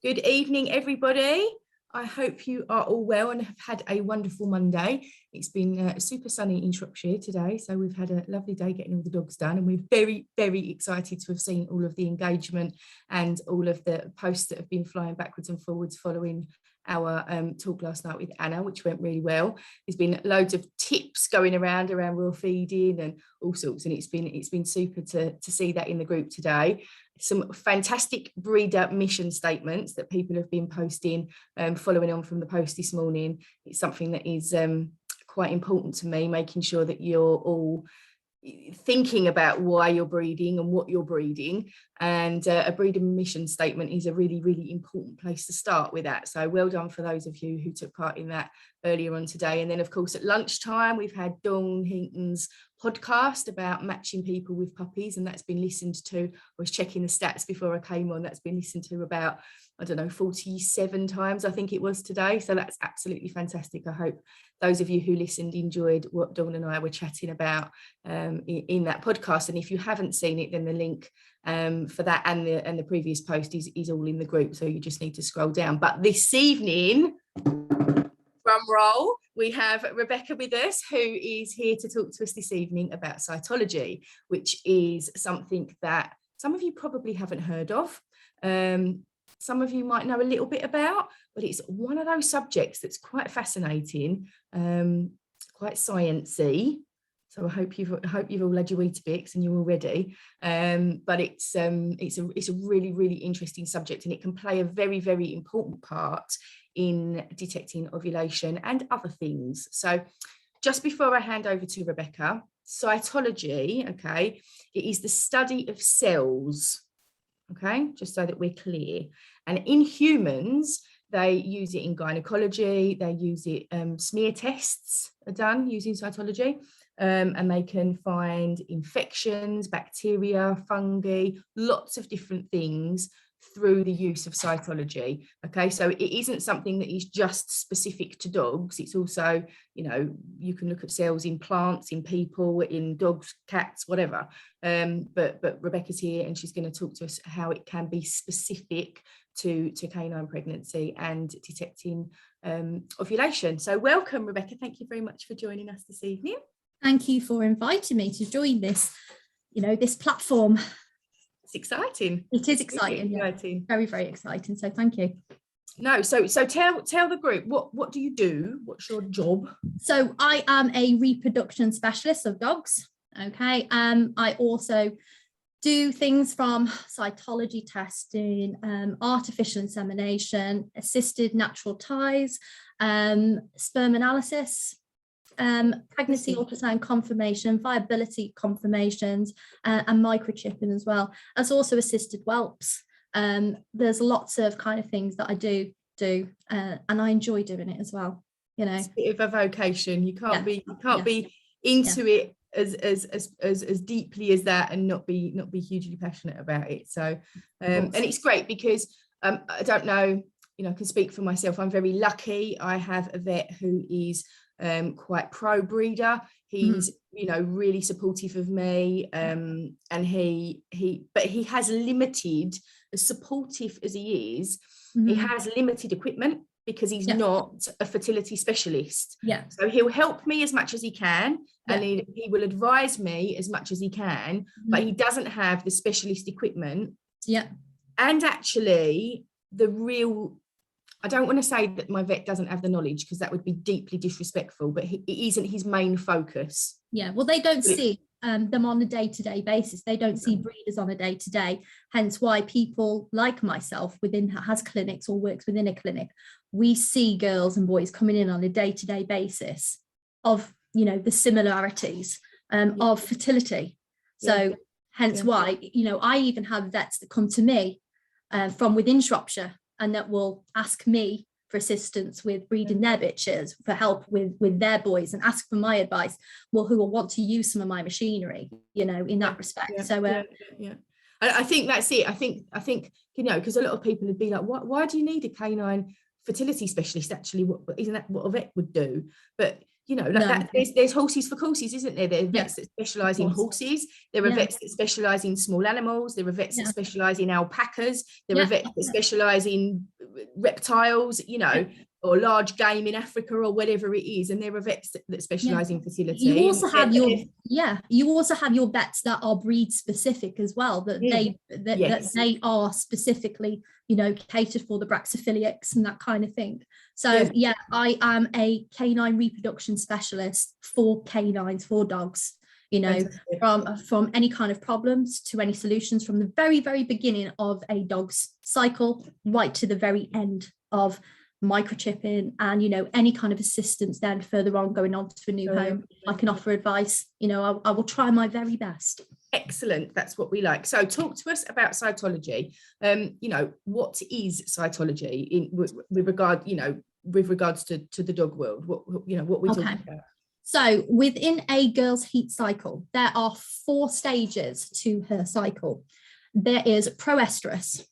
Good evening, everybody. I hope you are all well and have had a wonderful Monday. It's been super sunny in Shropshire today, so we've had a lovely day getting all the dogs done, and we're very, very excited to have seen all of the engagement and all of the posts that have been flying backwards and forwards following our talk last night with Anna, which went really well. There's been loads of tips going around raw feeding and all sorts, and it's been super to see that in the group today. Some fantastic breeder mission statements that people have been posting, following on from the post this morning. It's something that is quite important to me, making sure that you're all thinking about why you're breeding and what you're breeding, and a breeder mission statement is a really, really important place to start with that. So well done for those of you who took part in that earlier on today. And then of course at lunchtime we've had Dawn Hinton's podcast about matching people with puppies, and that's been listened to. I was checking the stats before I came on. That's been listened to about, I don't know, 47 times I think it was today, so that's absolutely fantastic. I hope those of you who listened enjoyed what Dawn and I were chatting about in that podcast. And if you haven't seen it, then the link for that and the previous post is all in the group, so you just need to scroll down. But this evening, drum roll, we have Rebecca with us, who is here to talk to us this evening about cytology, which is something that some of you probably haven't heard of. Some of you might know a little bit about, but it's one of those subjects that's quite fascinating, quite sciencey. So I hope you've all had your Weetabix and you're all ready. But it's a really, really interesting subject, and it can play a very, very important part in detecting ovulation and other things. So just before I hand over to Rebecca, cytology, okay, it is the study of cells, okay, just so that we're clear. And in humans, they use it in gynecology, they use it, smear tests are done using cytology, and they can find infections, bacteria, fungi, lots of different things through the use of cytology. Okay, so it isn't something that is just specific to dogs. It's also, you know, you can look at cells in plants, in people, in dogs, cats, whatever. But Rebecca's here and she's going to talk to us how it can be specific to canine pregnancy and detecting ovulation. So welcome, Rebecca. Thank you very much for joining us this evening. Thank you for inviting me to join this, this platform. It's exciting. It is exciting. Really exciting. Yeah. Very, very exciting. So thank you. No, so tell the group, what do you do? What's your job? So I am a reproduction specialist of dogs. Okay. I also do things from cytology testing, artificial insemination, assisted natural ties, sperm analysis, pregnancy ultrasound confirmation, viability confirmations, and microchipping as well, as also assisted whelps. There's lots of kind of things that I do, and I enjoy doing it as well. It's a bit of a vocation. You can't be into it as deeply as that and not be hugely passionate about it. So and it's great because I don't know, I can speak for myself. I'm very lucky. I have a vet who is quite pro breeder. He's really supportive of me, and he has limited, as supportive as he is, he has limited equipment because he's not a fertility specialist. So he'll help me as much as he can, and he will advise me as much as he can, but he doesn't have the specialist equipment. And actually I don't want to say that my vet doesn't have the knowledge, because that would be deeply disrespectful, but it isn't his main focus. Well, they don't see them on a day-to-day basis. They don't see breeders on a day-to-day, hence why people like myself has clinics or works within a clinic. We see girls and boys coming in on a day-to-day basis of the similarities of fertility. So hence why I even have vets that come to me from within Shropshire, and that will ask me for assistance with breeding their bitches, for help with their boys, and ask for my advice, who will want to use some of my machinery, in that respect. I think that's it. I think because a lot of people would be like, why do you need a canine fertility specialist? Actually, isn't that what a vet would do? But you know, like No. that, there's horses for courses, isn't there? There are vets that specialise in horses. There are vets that specialise in small animals. There are vets that specialise in alpacas. There are vets that specialise in reptiles, you know, or large game in Africa or whatever it is. And there are vets that specialise in fertility. You also have you also have your vets that are breed specific as well, that they are specifically, you know, catered for the Brachycephalics and that kind of thing. So I am a canine reproduction specialist for canines, for dogs, you know, from any kind of problems to any solutions, from the very, very beginning of a dog's cycle right to the very end of microchipping and, you know, any kind of assistance then further on going on to a new home. I can offer advice, you know, I will try my very best. Excellent, that's what we like. So talk to us about cytology. You know, what is cytology with regard, you know, with regards to the dog world? What, you know, what we're talking about? So within a girl's heat cycle, there are 4 stages to her cycle. There is proestrus.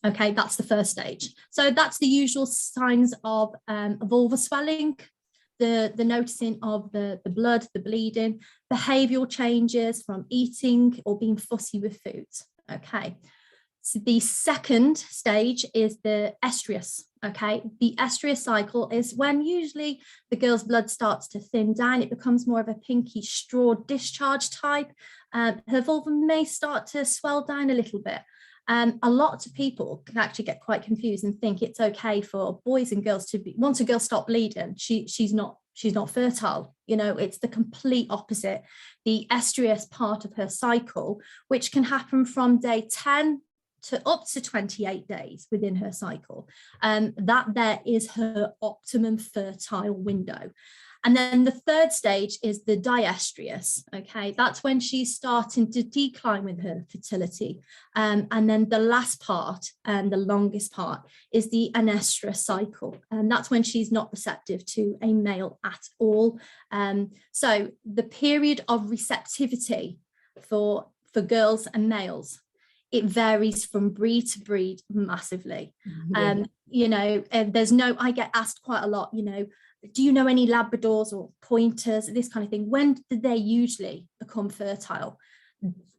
Okay, that's the first stage. So that's the usual signs of vulvar swelling, the noticing of the blood, the bleeding, behavioural changes from eating or being fussy with foods. Okay, so the second stage is the estrus. Okay, the estrus cycle is when usually the girl's blood starts to thin down. It becomes more of a pinky straw discharge type. Her vulva may start to swell down a little bit. A lot of people can actually get quite confused and think it's okay for boys and girls to be, once a girl stops bleeding, she's not fertile. You know, it's the complete opposite. The estrus part of her cycle, which can happen from day 10 to up to 28 days within her cycle, that there is her optimum fertile window. And then the third stage is the diestrus. Okay, that's when she's starting to decline with her fertility. And then the last part and the longest part is the anestrus cycle. And that's when she's not receptive to a male at all. So the period of receptivity for girls and males, it varies from breed to breed massively. You know, there's no, I get asked quite a lot, you know, do you know any Labradors or pointers, this kind of thing? When do they usually become fertile?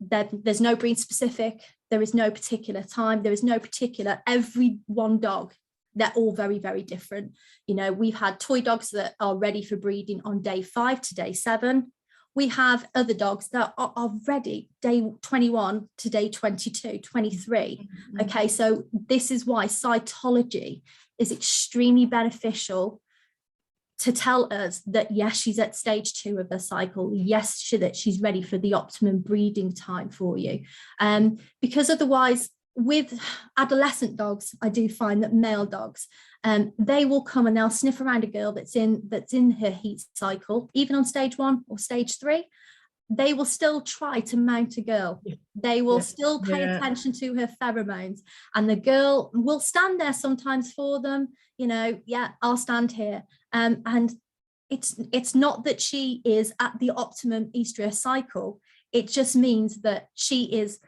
There's no breed specific. There is no particular time. There is no particular, every one dog, they're all very, very different. You know, we've had toy dogs that are ready for breeding on day 5 to day 7. We have other dogs that are ready day 21 to day 22, 23. Okay, so this is why cytology is extremely beneficial to tell us that, yes, she's at stage 2 of the cycle. Yes, that she's ready for the optimum breeding time for you. Because otherwise, with adolescent dogs, I do find that male dogs, they will come and they'll sniff around a girl that's in her heat cycle, even on stage 1 or stage 3. They will still try to mount a girl. They will still pay attention to her pheromones, and the girl will stand there sometimes for them. You know, yeah, I'll stand here. And it's not that she is at the optimum estrus cycle. It just means that she's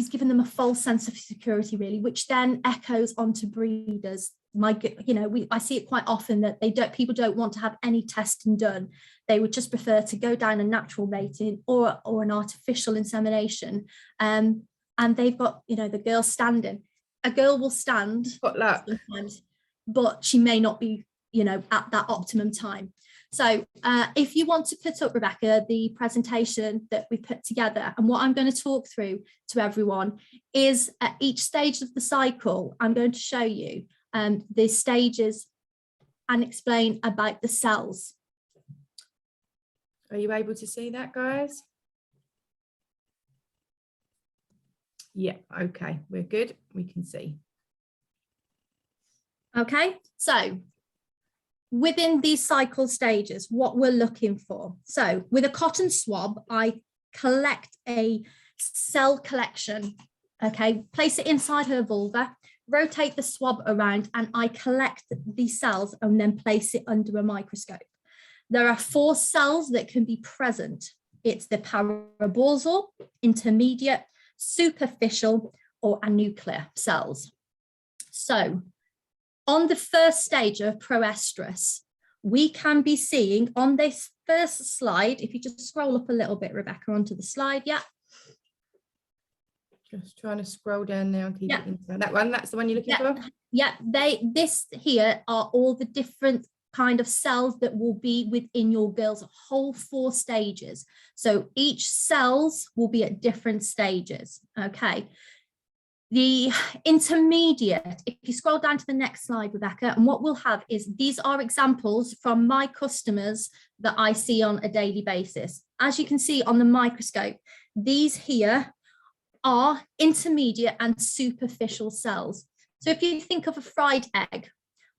given them a false sense of security, really, which then echoes onto breeders. I see it quite often that people don't want to have any testing done. They would just prefer to go down a natural mating or an artificial insemination. And they've got, you know, the girl standing. A girl will stand sometimes, but she may not be, you know, at that optimum time. So if you want to put up, Rebecca, the presentation that we put together, and what I'm going to talk through to everyone is at each stage of the cycle, I'm going to show you the stages and explain about the cells. Are you able to see that, guys? Yeah, okay, we're good. We can see. Okay, so within these cycle stages, what we're looking for. So with a cotton swab, I collect a cell collection, okay, place it inside her vulva, rotate the swab around, and I collect the cells and then place it under a microscope. There are 4 cells that can be present. It's the parabasal, intermediate, superficial, or anuclear cells. So on the first stage of proestrus, we can be seeing on this first slide, if you just scroll up a little bit, Rebecca, onto the slide. Yeah. Just trying to scroll down now and keep Yeah. it inside. That one, that's the one you're looking Yeah. for? Yeah, this here are all the different kind of cells that will be within your girl's whole 4 stages. So each cells will be at different stages. Okay. The intermediate, if you scroll down to the next slide, Rebecca, and what we'll have is these are examples from my customers that I see on a daily basis. As you can see on the microscope, these here are intermediate and superficial cells. So if you think of a fried egg,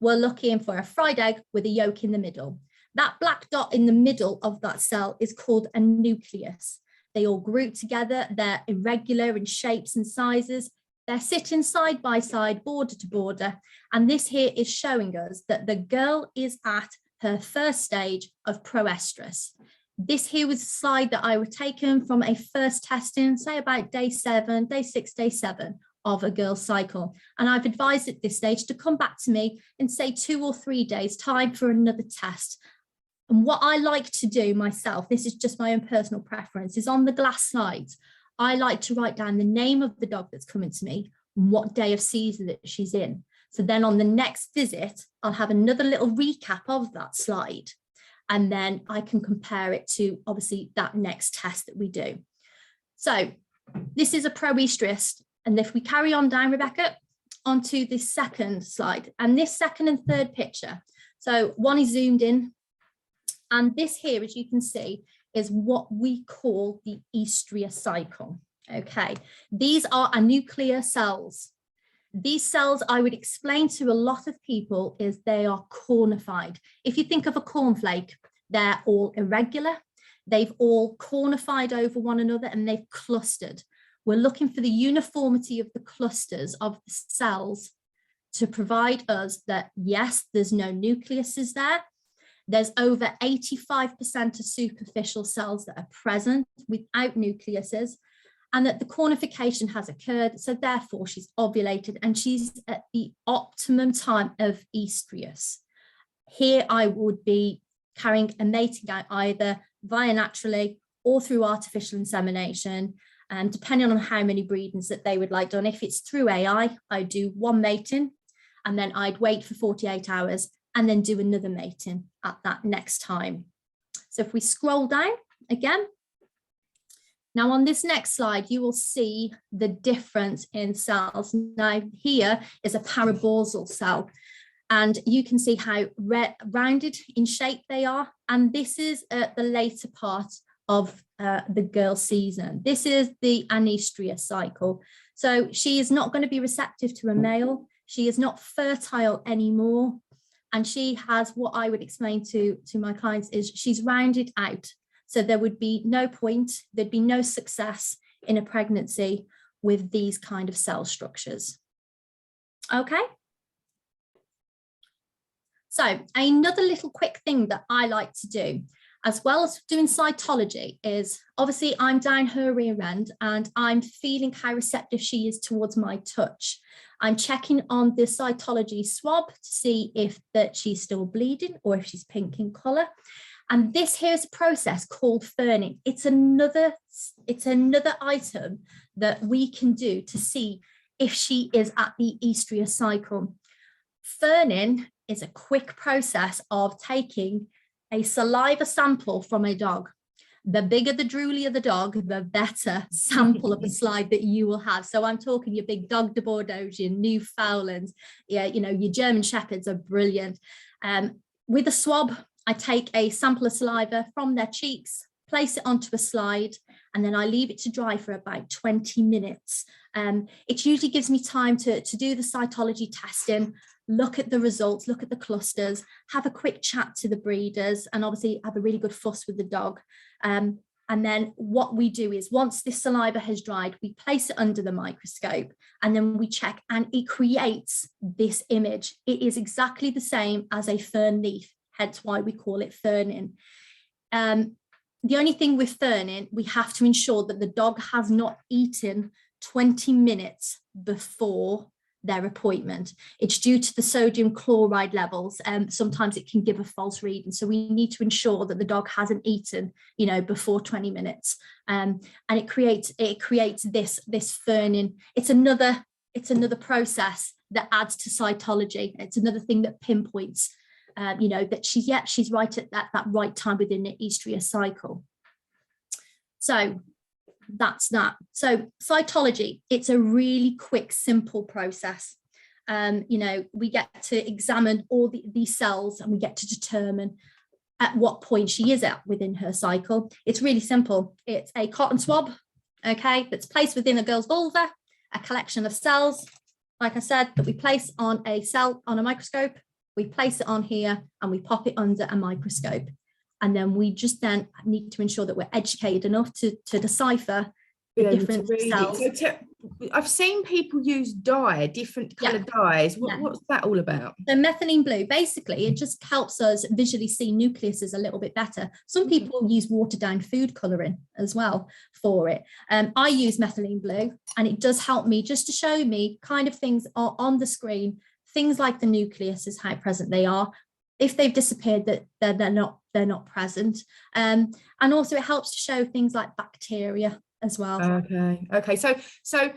we're looking for a fried egg with a yolk in the middle. That black dot in the middle of that cell is called a nucleus. They all group together, they're irregular in shapes and sizes. They're sitting side by side, border to border. And this here is showing us that the girl is at her first stage of proestrus. This here was a slide that I was taken from a first testing, say about day 7, day 6, day 7 of a girl's cycle. And I've advised at this stage to come back to me in say 2 or 3 days time for another test. And what I like to do myself, this is just my own personal preference, is on the glass slides, I like to write down the name of the dog that's coming to me and what day of season that she's in. So then on the next visit, I'll have another little recap of that slide. And then I can compare it to obviously that next test that we do. So this is a proestrus. And if we carry on down, Rebecca, onto this second slide and this second and third picture. So one is zoomed in. And this here, as you can see, is what we call the estrous cycle. Okay, these are nuclear cells. These cells, I would explain to a lot of people, is they are cornified. If you think of a cornflake, they're all irregular. They've all cornified over one another and they've clustered. We're looking for the uniformity of the clusters of the cells to provide us that, yes, there's no nucleuses there. There's over 85% of superficial cells that are present without nucleuses, and that the cornification has occurred. So therefore she's ovulated and she's at the optimum time of estrus. Here I would be carrying a mating out either via naturally or through artificial insemination, and depending on how many breedings that they would like done. If it's through AI, I do 1 mating and then I'd wait for 48 hours and then do another mating at that next time. So if we scroll down again, now on this next slide, you will see the difference in cells. Now here is a paraborsal cell, and you can see how rounded in shape they are. And this is at the later part of the girl season. This is the anestrous cycle. So she is not going to be receptive to a male. She is not fertile anymore. And she has what I would explain to my clients is she's rounded out. So there would be no point, there'd be no success in a pregnancy with these kind of cell structures. Okay. So another little quick thing that I like to do, as well as doing cytology, is obviously I'm down her rear end and I'm feeling how receptive she is towards my touch. I'm checking on the cytology swab to see if that she's still bleeding or if she's pink in colour. And this here's a process called ferning. It's another item that we can do to see if she is at the estrous cycle. Ferning is a quick process of taking a saliva sample from a dog. The bigger the droolie of the dog, the better sample of the slide that you will have. So I'm talking your big dog de Bordeaux, your Newfoundlands, yeah, you know, your German Shepherds are brilliant. With a swab, I take a sample of saliva from their cheeks, place it onto a slide, and then I leave it to dry for about 20 minutes. It usually gives me time to do the cytology testing, look at the results, look at the clusters, have a quick chat to the breeders, and obviously have a really good fuss with the dog. And then what we do is once this saliva has dried, we place it under the microscope and then we check, and it creates this image. It is exactly the same as a fern leaf, hence why we call it ferning. The only thing with ferning, we have to ensure that the dog has not eaten 20 minutes before their appointment. It's due to the sodium chloride levels. Sometimes it can give a false read. And so we need to ensure that the dog hasn't eaten, before 20 minutes. And it creates this fernin. It's another process that adds to cytology. It's another thing that pinpoints, that she's right at that right time within the estrous cycle. So that's that. So cytology, it's a really quick, simple process. We get to examine all these cells, and we get to determine at what point she is at within her cycle. It's really simple. It's a cotton swab, okay, that's placed within a girl's vulva, a collection of cells, like I said, that we place on a cell on a microscope. We place it on here and we pop it under a microscope. And then we just then need to ensure that we're educated enough to decipher the different cells. So I've seen people use different coloured dyes. What's that all about? So methylene blue, basically, it just helps us visually see nucleuses a little bit better. Some people use watered down food colouring as well for it. I use methylene blue, and it does help me just to show me kind of things on the screen, things like the nucleuses, how present they are. If they've disappeared, that they're not present. And also it helps to show things like bacteria as well. Okay. So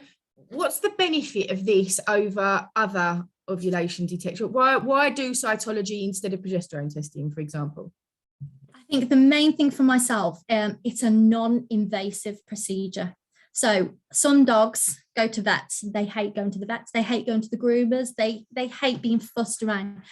what's the benefit of this over other ovulation detection? Why do cytology instead of progesterone testing, for example? I think the main thing for myself, it's a non-invasive procedure. So some dogs go to vets. They hate going to the vets. They hate going to the groomers. They hate being fussed around.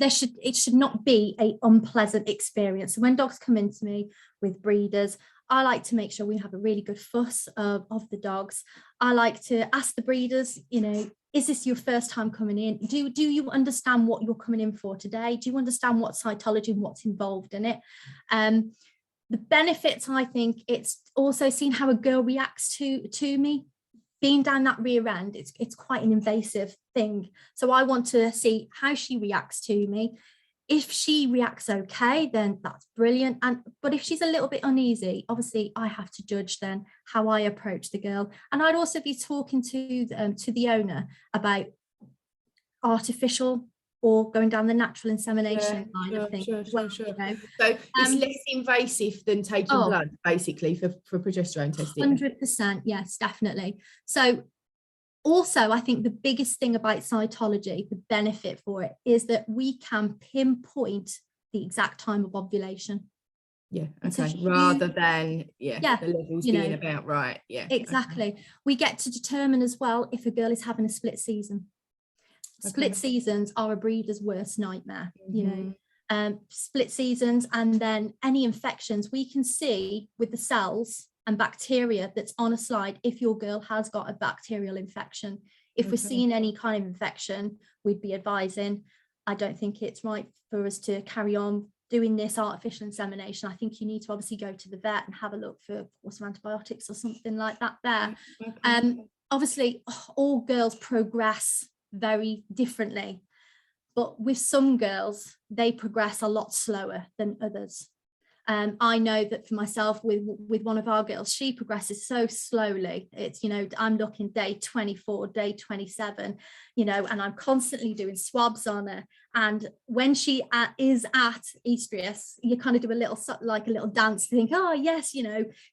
It should not be an unpleasant experience. So when dogs come into me with breeders, I like to make sure we have a really good fuss of the dogs. I like to ask the breeders, is this your first time coming in? Do you understand what you're coming in for today? Do you understand what cytology and what's involved in it? The benefits, I think, it's also seeing how a girl reacts to me. Being down that rear end, it's quite an invasive thing. So I want to see how she reacts to me. If she reacts okay, then that's brilliant. But if she's a little bit uneasy, obviously I have to judge then how I approach the girl. And I'd also be talking to the owner about artificial or going down the natural insemination line of things. Sure. So it's less invasive than taking blood, basically, for progesterone testing. 100%, yes, definitely. So also, I think the biggest thing about cytology, the benefit for it, is that we can pinpoint the exact time of ovulation. Yeah, okay. Rather than the levels being about right. Yeah, exactly. Okay. We get to determine as well if a girl is having a split season. Split seasons are a breeder's worst nightmare, split seasons, and then any infections we can see with the cells and bacteria that's on a slide if your girl has got a bacterial infection. If we're seeing any kind of infection, we'd be advising, I don't think it's right for us to carry on doing this artificial insemination. I think you need to obviously go to the vet and have a look for some antibiotics or something like that there. Obviously, all girls progress very differently, but with some girls they progress a lot slower than others. I know that for myself with one of our girls, she progresses so slowly. It's, I'm looking day 24, day 27, and I'm constantly doing swabs on her. And when she is at estrus, you kind of do a little dance to think, oh yes,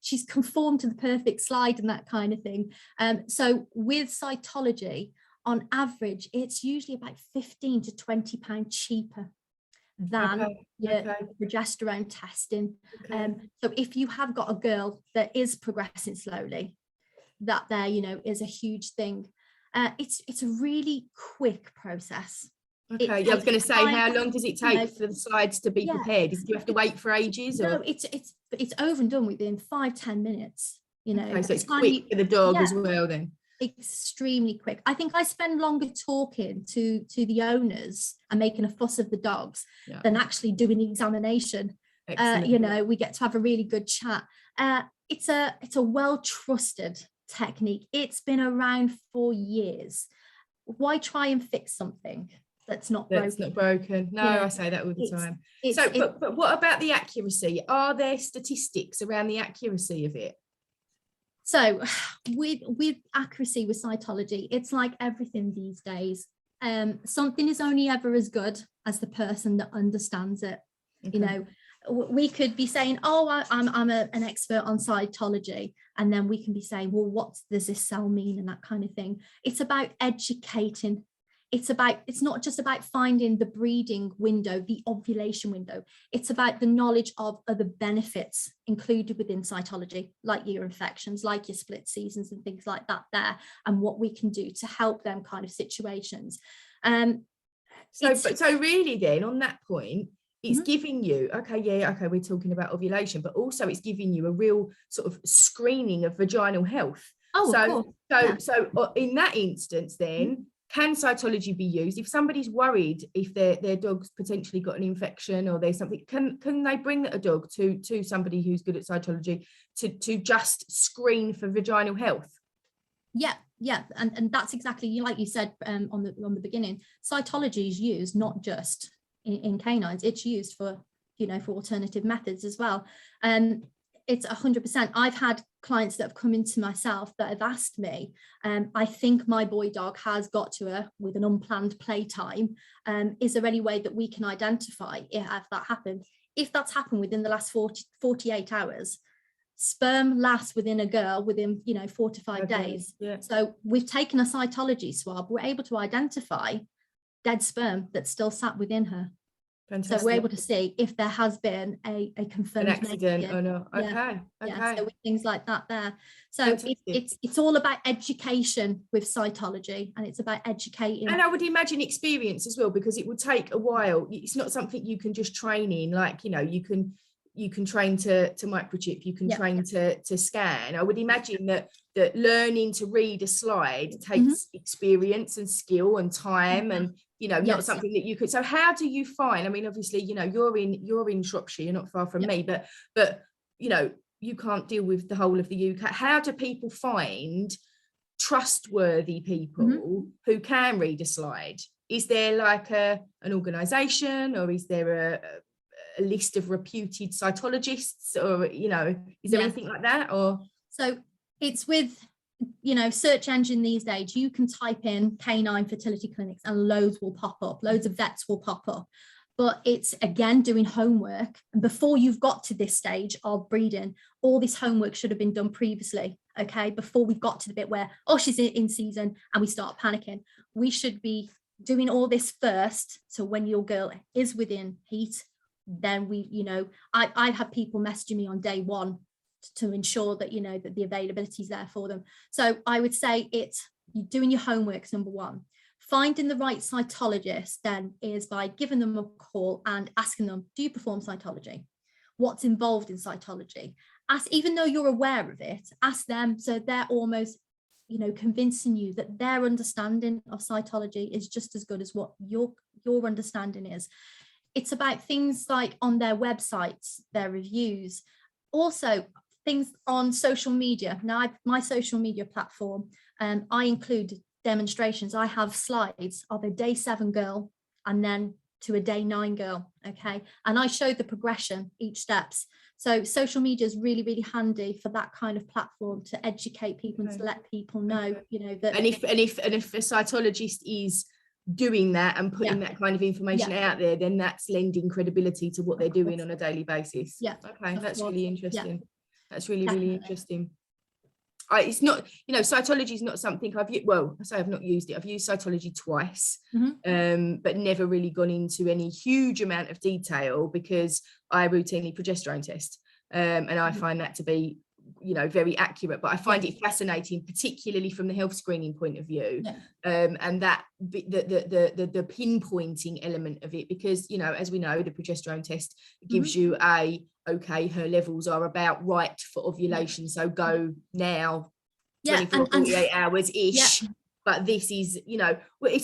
she's conformed to the perfect slide and that kind of thing. So with cytology, on average, it's usually about £15 to £20 cheaper than progesterone testing. So if you have got a girl that is progressing slowly, that there, is a huge thing. It's a really quick process. Okay, I was going to say, how long does it take for the slides to be prepared? Do you have to wait for ages? No, it's over and done within 5-10 minutes. Okay, so it's quick for the dog as well then. Extremely quick. I think I spend longer talking to the owners and making a fuss of the dogs than actually doing the examination. We get to have a really good chat. It's a well-trusted technique. It's been around for years. Why try and fix something that's not broken? No, I say that all the time. But what about the accuracy? Are there statistics around the accuracy of it? So with accuracy, with cytology, it's like everything these days. Something is only ever as good as the person that understands it. Okay. You know, we could be saying, oh, I'm an expert on cytology, and then we can be saying, well, what does this cell mean, and that kind of thing. It's about educating. It's not just about finding the breeding window, the ovulation window. It's about the knowledge of other benefits included within cytology, like your infections, like your split seasons and things like that there, and what we can do to help them kind of situations. So really then on that point, it's giving you, okay, we're talking about ovulation, but also it's giving you a real sort of screening of vaginal health. Oh, So in that instance then, can cytology be used if somebody's worried if their dog's potentially got an infection or there's something? Can they bring a dog to somebody who's good at cytology to just screen for vaginal health? Yeah, and that's exactly like you said on the beginning. Cytology is used not just in canines; it's used for for alternative methods as well. It's 100%. I've had clients that have come into myself that have asked me, I think my boy dog has got to her with an unplanned playtime. Is there any way that we can identify if that happened? If that's happened within the last 48 hours, sperm lasts within a girl within 4 to 5 days. Yeah. So we've taken a cytology swab, we're able to identify dead sperm that's still sat within her. Fantastic. So we're able to see if there has been a confirmed an accident or no. Okay. So with things like that there. So it's all about education with cytology, and it's about educating. And I would imagine experience as well, because it would take a while. It's not something you can just train in, like you can train to microchip, you can train to scan. I would imagine that learning to read a slide takes experience and skill and time, and not something that you could. So how do you find, I mean, obviously you're in Shropshire, you're not far from me, but you can't deal with the whole of the UK. How do people find trustworthy people who can read a slide? Is there like an organization, or is there a list of reputed cytologists, or is there anything like that? Or so it's with search engine these days, you can type in canine fertility clinics and loads will pop up, loads of vets will pop up. But it's again doing homework, and before you've got to this stage of breeding, all this homework should have been done previously, okay, before we've got to the bit where she's in season and we start panicking. We should be doing all this first, so when your girl is within heat, then I've had people messaging me on day one to ensure that that the availability is there for them. So I would say it's doing your homework, number one. Finding the right cytologist then is by giving them a call and asking them, do you perform cytology? What's involved in cytology? Even though you're aware of it, ask them, so they're almost convincing you that their understanding of cytology is just as good as what your understanding is. It's about things like on their websites, their reviews, also things on social media. Now, my social media platform, I include demonstrations. I have slides of a day 7 girl and then to a day 9 girl, okay? And I show the progression, each steps. So social media is really, really handy for that kind of platform to educate people and to let people know, that. And if a cytologist is doing that and putting that kind of information out there, then that's lending credibility to what they're doing on a daily basis. Okay, that's really interesting. That's really really interesting. It's not, cytology is not something I've not used it. I've used cytology twice, but never really gone into any huge amount of detail, because I routinely progesterone test, and I find that to be very accurate. But I find it fascinating, particularly from the health screening point of view, and that the pinpointing element of it, because as we know, the progesterone test gives you her levels are about right for ovulation, so go now, 24 48 hours ish. But this is,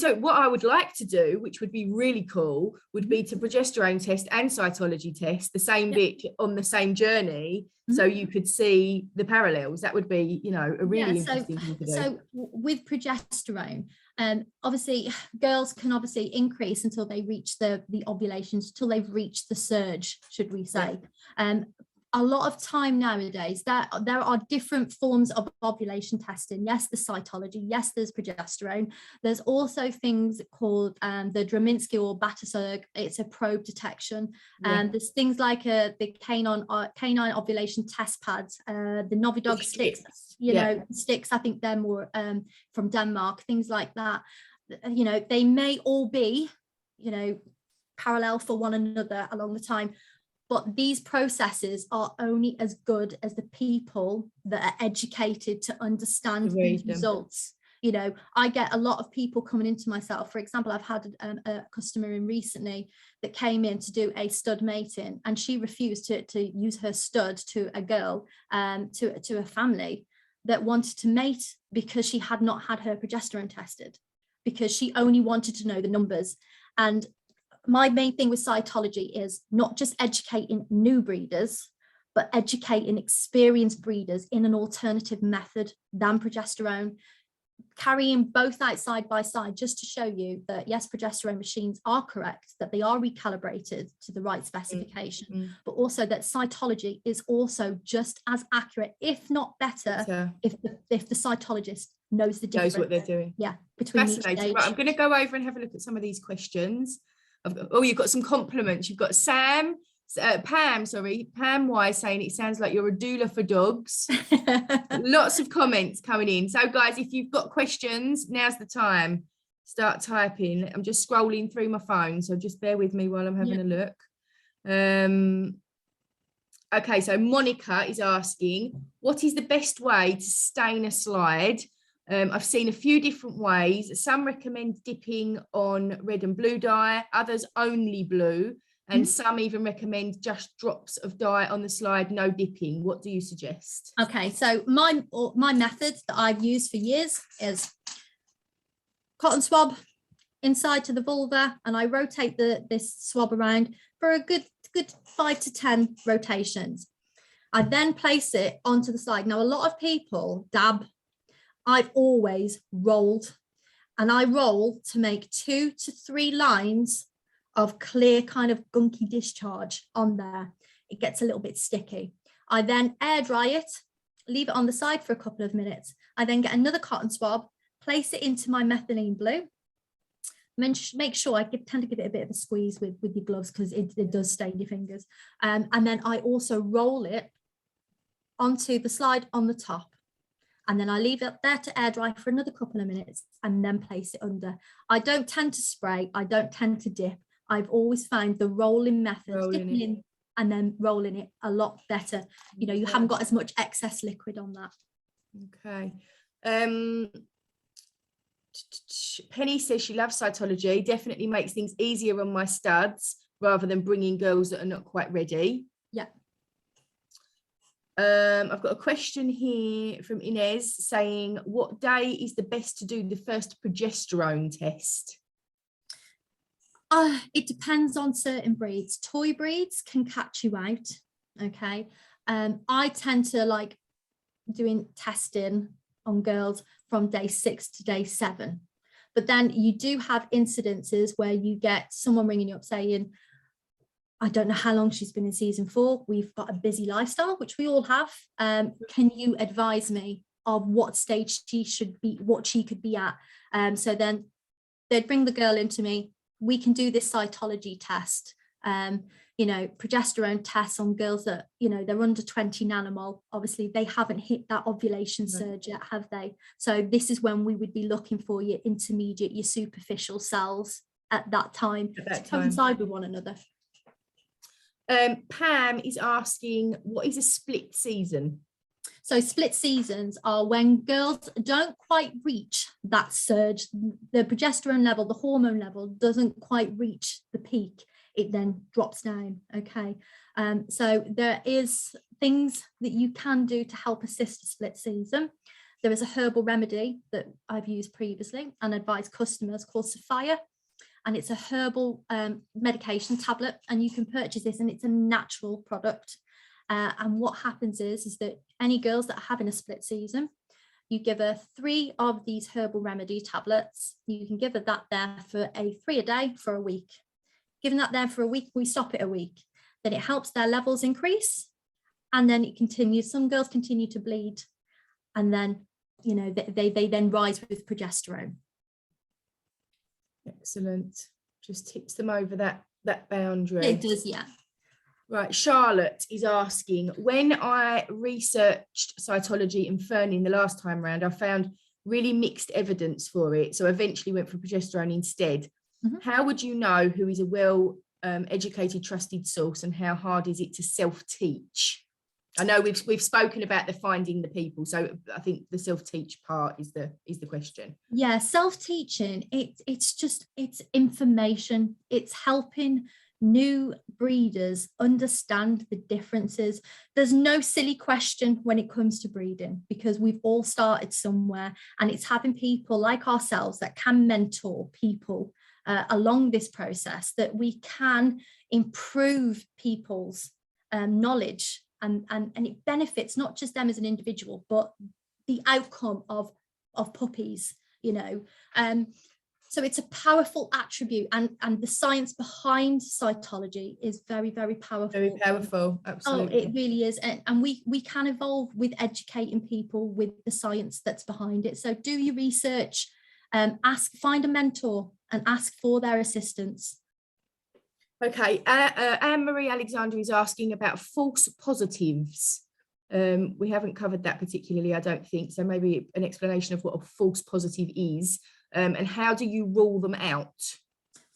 so what I would like to do, which would be really cool, would be to progesterone test and cytology test the same bit on the same journey, so you could see the parallels. That would be, a really interesting thing to do. So with progesterone, obviously girls can increase until they reach the ovulations, until they've reached the surge, should we say. a lot of time nowadays that there are different forms of ovulation testing. Yes, there's cytology. Yes, there's progesterone. There's also things called the Draminsky or Batasug. It's a probe detection. And there's things like the canine ovulation test pads, the Novidog sticks, sticks. I think they're more from Denmark, things like that. You know, they may all be, you know, parallel for one another along the time. But these processes are only as good as the people that are educated to understand these results. You know, I get a lot of people coming into myself. For example, I've had a customer in recently that came in to do a stud mating, and she refused to use her stud to a girl, to a family that wanted to mate because she had not had her progesterone tested, because she only wanted to know the numbers. And my main thing with cytology is not just educating new breeders, but educating experienced breeders in an alternative method than progesterone, carrying both out side by side, just to show you that yes, progesterone machines are correct, that they are recalibrated to the right specification, but also that cytology is also just as accurate, if not better, if the cytologist knows the difference. Knows what they're doing. Yeah, between each stage. Right, I'm going to go over and have a look at some of these questions. You've got some compliments. You've got Pam Y saying it sounds like you're a doula for dogs. Lots of comments coming in. So guys, if you've got questions, now's the time. Start typing. I'm just scrolling through my phone, so just bear with me while I'm having a look. Okay, so Monica is asking, what is the best way to stain a slide? I've seen a few different ways. Some recommend dipping on red and blue dye, others only blue, and some even recommend just drops of dye on the slide, no dipping. What do you suggest? Okay, so my method that I've used for years is cotton swab inside to the vulva, and I rotate this swab around for a good 5 to 10 rotations. I then place it onto the slide. Now, a lot of people dab. I've always rolled, and I roll to make 2 to 3 lines of clear kind of gunky discharge on there. It gets a little bit sticky. I then air dry it, leave it on the side for a couple of minutes. I then get another cotton swab, place it into my methylene blue. Make sure I tend to give it a bit of a squeeze with your gloves, because it does stain your fingers. And then I also roll it onto the slide on the top. And then I leave it there to air dry for another couple of minutes and then place it under. I don't tend to spray. I don't tend to dip. I've always found the rolling method, dipping in and then rolling it, a lot better. You know, you haven't got as much excess liquid on that. Okay. Penny says she loves cytology. Definitely makes things easier on my studs rather than bringing girls that are not quite ready. Yeah. I've got a question here from Inez saying, what day is the best to do the first progesterone test? It depends on certain breeds. Toy breeds can catch you out. Okay. I tend to like doing testing on girls from day 6 to day 7. But then you do have incidences where you get someone ringing you up saying, I don't know how long she's been in season 4. We've got a busy lifestyle, which we all have. Can you advise me of what stage she should be, what she could be at? So then they'd bring the girl into me. We can do this cytology test, you know, progesterone tests on girls that, you know, they're under 20 nanomole. Obviously, they haven't hit that ovulation surge yet, have they? So this is when we would be looking for your intermediate, your superficial cells at that time to coincide with one another. Pam is asking, what is a split season? So split seasons are when girls don't quite reach that surge. The progesterone level, the hormone level doesn't quite reach the peak. It then drops down. Okay. So there is things that you can do to help assist a split season. There is a herbal remedy that I've used previously and advised customers called Sophia. And it's a herbal medication tablet, and you can purchase this, and it's a natural product. And what happens is that any girls that are having a split season, you give her 3 of these herbal remedy tablets. You can give her that there for 3 a day for a week. Giving that there for a week, we stop it a week. Then it helps their levels increase, and then it continues. Some girls continue to bleed, and then, you know, they then rise with progesterone. Excellent. Just tips them over that boundary. It does, yeah. Right, Charlotte is asking, when I researched cytology and fernin the last time round, I found really mixed evidence for it. So eventually went for progesterone instead. Mm-hmm. How would you know who is a well educated, trusted source, and how hard is it to self-teach? I know we've spoken about the finding the people, so I think the self-teach part is the question. Yeah, self-teaching, it's information. It's helping new breeders understand the differences. There's no silly question when it comes to breeding, because we've all started somewhere, and it's having people like ourselves that can mentor people along this process, that we can improve people's knowledge, and it benefits not just them as an individual, but the outcome of puppies, you know. So it's a powerful attribute, and the science behind cytology is very, very powerful. Very powerful, absolutely. Oh, it really is. And we can evolve with educating people with the science that's behind it. So do your research, find a mentor and ask for their assistance. Okay, Anne-Marie Alexander is asking about false positives. We haven't covered that particularly, I don't think, so maybe an explanation of what a false positive is, and how do you rule them out?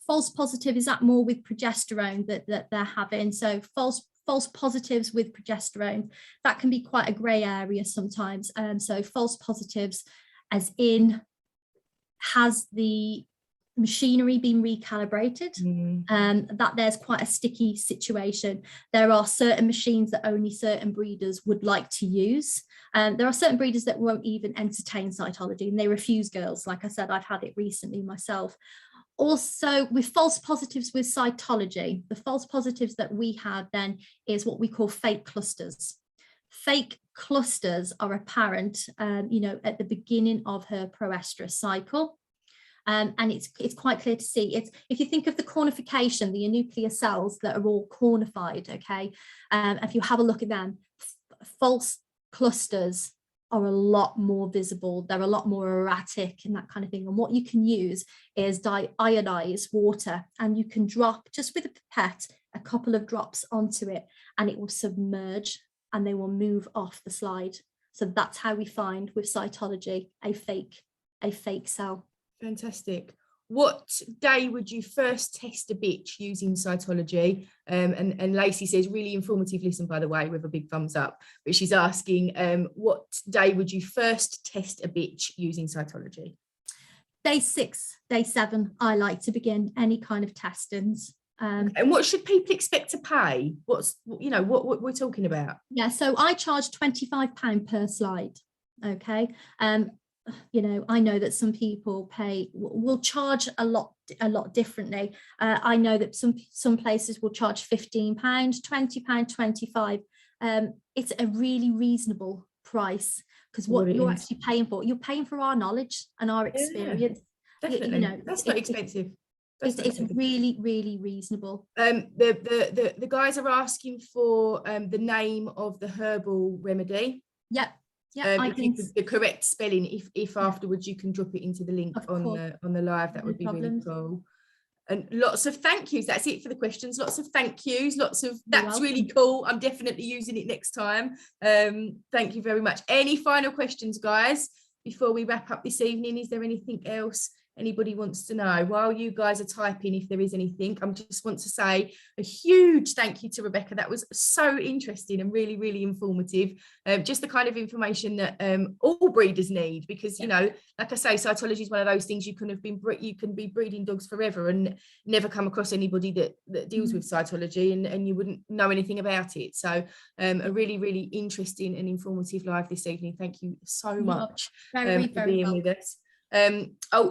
False positive, is that more with progesterone that they're having? So false positives with progesterone, that can be quite a grey area sometimes. So false positives as in, has the machinery been recalibrated? That there's quite a sticky situation. There are certain machines that only certain breeders would like to use. There are certain breeders that won't even entertain cytology, and they refuse girls. Like I said, I've had it recently myself. Also, with false positives with cytology, the false positives that we have then is what we call fake clusters. Fake clusters are apparent, you know, at the beginning of her proestrus cycle. And it's quite clear to see. It's, if you think of the cornification, the nuclear cells that are all cornified, okay, if you have a look at them, false clusters are a lot more visible. They're a lot more erratic and that kind of thing. And what you can use is iodized water, and you can drop, just with a pipette, a couple of drops onto it, and it will submerge and they will move off the slide. So that's how we find with cytology a fake cell. Fantastic. What day would you first test a bitch using cytology? And Lacey says, really informative listen, by the way, with a big thumbs up. But she's asking, what day would you first test a bitch using cytology? Day 6, day 7, I like to begin any kind of testings. And what should people expect to pay? What's, you know, what we're talking about? Yeah, so I charge £25 per slide. Okay. You know, I know that some people will charge a lot differently. I know that some places will charge £15, £20, 25. It's a really reasonable price, because what you're actually paying for, you're paying for our knowledge and our experience. Yeah, definitely. You know, that's not expensive. It's really, really reasonable. The guys are asking for the name of the herbal remedy. Yep. Yeah, the correct spelling. If afterwards you can drop it into the link on the live, that would be really cool. And lots of thank yous. That's it for the questions. Lots of thank yous. Lots of that's really cool. I'm definitely using it next time. Thank you very much. Any final questions, guys, before we wrap up this evening? Is there anything else anybody wants to know? While you guys are typing, if there is anything, I just want to say a huge thank you to Rebecca. That was so interesting and really, really informative. Just the kind of information that all breeders need, because, you know, like I say, cytology is one of those things you can be breeding dogs forever and never come across anybody that deals with cytology, and you wouldn't know anything about it. So a really, really interesting and informative live this evening. Thank you so much for being with us.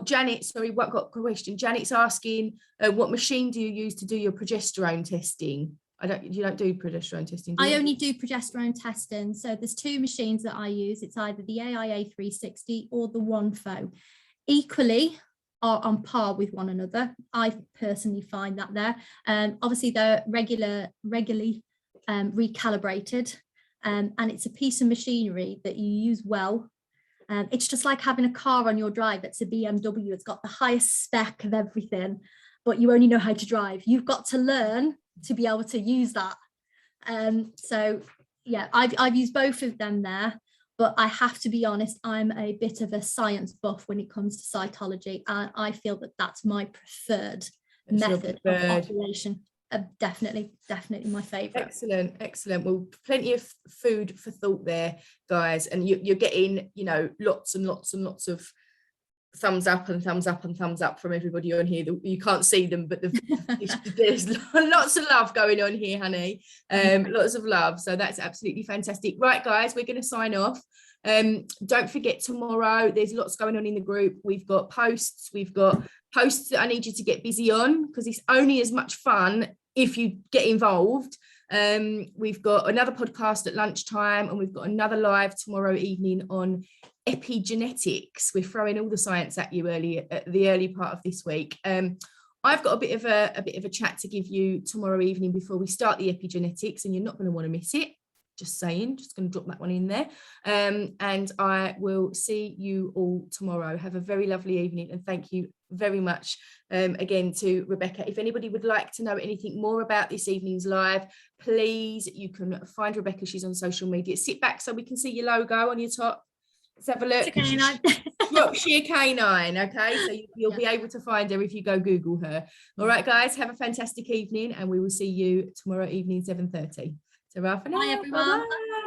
Janet, sorry, what got a question? Janet's asking, what machine do you use to do your progesterone testing? You don't do progesterone testing, do you? I only do progesterone testing. So there's 2 machines that I use. It's either the AIA 360 or the OneFo. Equally are on par with one another. I personally find that there. Obviously they're regularly recalibrated. and it's a piece of machinery that you use well. It's just like having a car on your drive. It's a BMW. It's got the highest spec of everything, but you only know how to drive. You've got to learn to be able to use that. So yeah, I've used both of them there, but I have to be honest, I'm a bit of a science buff when it comes to cytology, and I feel that that's my preferred method of ovulation. Definitely my favorite. Excellent. Well, plenty of food for thought there, guys, and you're getting, you know, lots and lots of thumbs up and thumbs up and thumbs up from everybody on here. You can't see them, but there's lots of love going on here, honey. Lots of love. So that's absolutely fantastic. Right, guys, we're going to sign off. Don't forget, tomorrow there's lots going on in the group. We've got posts that I need you to get busy on, because it's only as much fun if you get involved. We've got another podcast at lunchtime, and we've got another live tomorrow evening on epigenetics. We're throwing all the science at you at the early part of this week. I've got a bit of a chat to give you tomorrow evening before we start the epigenetics, and you're not going to want to miss it. Just saying, just going to drop that one in there. And I will see you all tomorrow. Have a very lovely evening, and thank you very much again to Rebecca. If anybody would like to know anything more about this evening's live, please, you can find Rebecca. She's on social media. Sit back so we can see your logo on your top. Let's have a look. Shropshire Canine. Okay, so you'll be able to find her if you go Google her. All right, guys, have a fantastic evening, and we will see you tomorrow evening, 7:30. So, for now. Bye, everyone. Bye-bye.